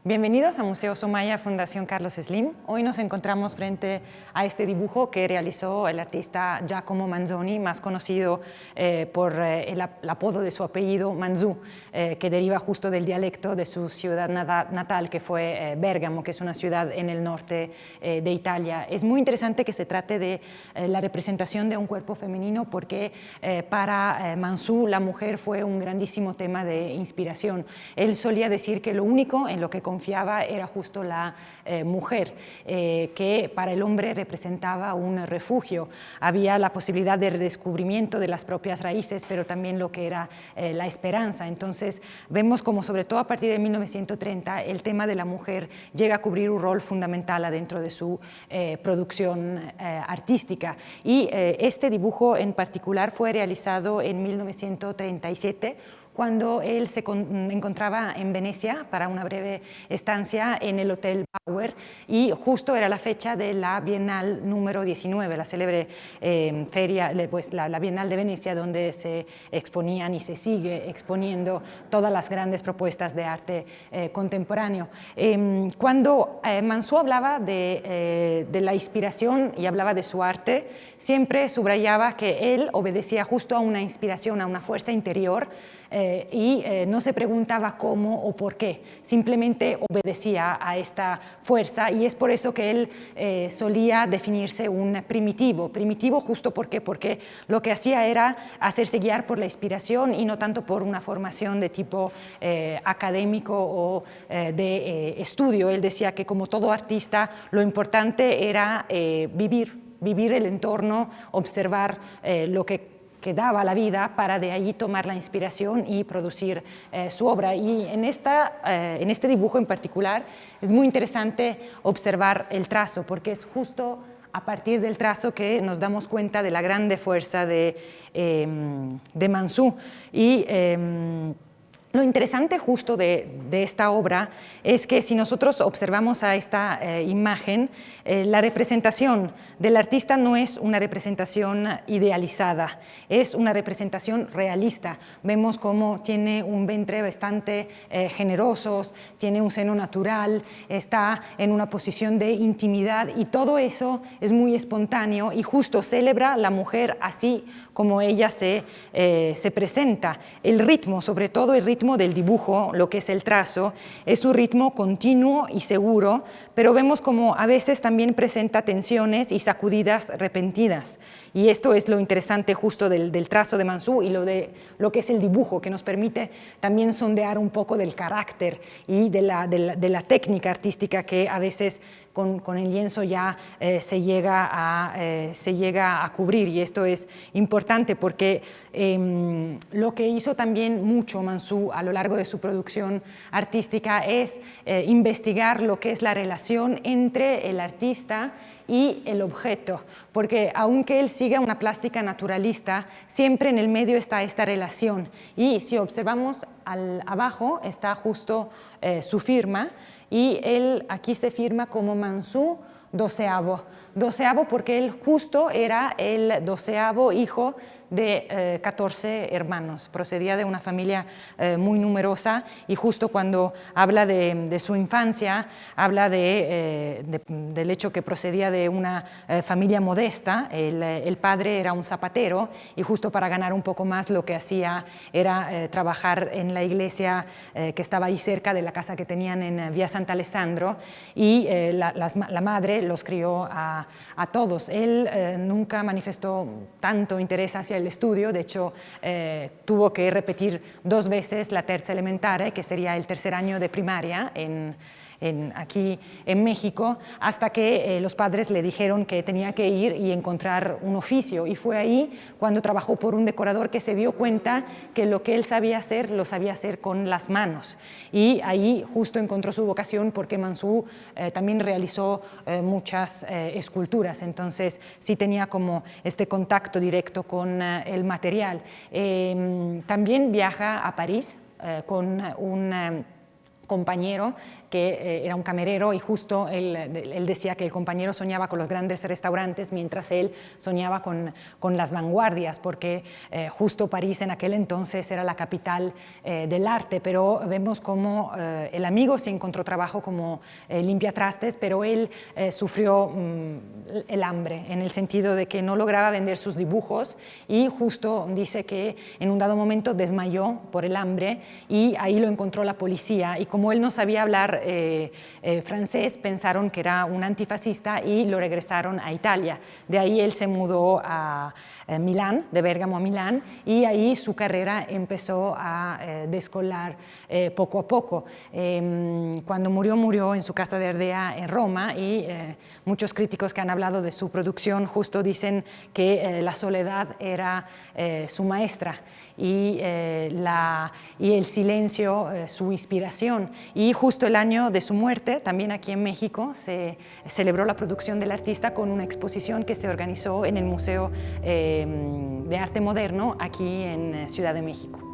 Bienvenidos a Museo Soumaya, Fundación Carlos Slim. Hoy nos encontramos frente a este dibujo que realizó el artista Giacomo Manzoni, más conocido por el apodo de su apellido Manzù, que deriva justo del dialecto de su ciudad natal, que fue Bérgamo, que es una ciudad en el norte de Italia. Es muy interesante que se trate de la representación de un cuerpo femenino porque para Manzù la mujer fue un grandísimo tema de inspiración. Él solía decir que lo único en lo que confiaba era justo la mujer, que para el hombre representaba un refugio. Había la posibilidad de redescubrimiento de las propias raíces, pero también lo que era la esperanza. Entonces vemos como sobre todo a partir de 1930 el tema de la mujer llega a cubrir un rol fundamental adentro de su producción artística. Y este dibujo en particular fue realizado en 1937, cuando él se encontraba en Venecia para una breve estancia en el Hotel Bauer, y justo era la fecha de la Bienal número 19, la célebre feria, pues la Bienal de Venecia, donde se exponían y se sigue exponiendo todas las grandes propuestas de arte contemporáneo. Cuando Manzù hablaba de la inspiración y hablaba de su arte, siempre subrayaba que él obedecía justo a una inspiración, a una fuerza interior, y no se preguntaba cómo o por qué, simplemente obedecía a esta fuerza, y es por eso que él solía definirse un primitivo justo porque lo que hacía era hacerse guiar por la inspiración y no tanto por una formación de tipo académico o de estudio. Él decía que como todo artista lo importante era vivir el entorno, observar lo que daba la vida para de allí tomar la inspiración y producir su obra. Y en este dibujo en particular es muy interesante observar el trazo, porque es justo a partir del trazo que nos damos cuenta de la grande fuerza de Manzù. Y lo interesante justo de esta obra es que si nosotros observamos a esta imagen, la representación del artista no es una representación idealizada, es una representación realista. Vemos cómo tiene un vientre bastante generoso, tiene un seno natural, está en una posición de intimidad, y todo eso es muy espontáneo y justo celebra la mujer así como ella se presenta. El ritmo, sobre todo el ritmo del dibujo, lo que es el trazo, es un ritmo continuo y seguro, pero vemos como a veces también presenta tensiones y sacudidas repentinas. Y esto es lo interesante justo del trazo de Manzù y lo que es el dibujo, que nos permite también sondear un poco del carácter y de la técnica artística que a veces con el lienzo ya se llega a cubrir. Y esto es importante porque lo que hizo también mucho Manzù a lo largo de su producción artística es investigar lo que es la relación entre el artista y el objeto, porque aunque él siga una plástica naturalista, siempre en el medio está esta relación. Y si observamos abajo está justo su firma, y él aquí se firma como Manzù doceavo porque él justo era el 12º hijo de 14 hermanos, procedía de una familia muy numerosa, y justo cuando habla de su infancia, habla del hecho que procedía de una familia modesta. El padre era un zapatero, y justo para ganar un poco más lo que hacía era trabajar en la iglesia que estaba ahí cerca de la casa que tenían en Vía Sant'Alessandro, y la madre los crió a todos. Él nunca manifestó tanto interés hacia el estudio, de hecho tuvo que repetir 2 veces la terza elementare, que sería el tercer año de primaria aquí en México, hasta que los padres le dijeron que tenía que ir y encontrar un oficio, y fue ahí cuando trabajó por un decorador que se dio cuenta que lo que él sabía hacer lo sabía hacer con las manos, y ahí justo encontró su vocación, porque Manzù también realizó muchas esculturas, entonces sí tenía como este contacto directo con el material. También viaja a París con compañero que era un camerero y justo él decía que el compañero soñaba con los grandes restaurantes mientras él soñaba con las vanguardias, porque justo París en aquel entonces era la capital del arte, pero vemos cómo el amigo se encontró trabajo como limpiatrastes, pero él sufrió el hambre, en el sentido de que no lograba vender sus dibujos y justo dice que en un dado momento desmayó por el hambre y ahí lo encontró la policía y como él no sabía hablar francés, pensaron que era un antifascista y lo regresaron a Italia. De ahí él se mudó a Milán, de Bérgamo a Milán, y ahí su carrera empezó a descolar poco a poco. Cuando murió en su casa de Ardea en Roma y muchos críticos que han hablado de su producción justo dicen que la soledad era su maestra y el silencio su inspiración. Y justo el año de su muerte, también aquí en México, se celebró la producción del artista con una exposición que se organizó en el Museo de Arte Moderno aquí en Ciudad de México.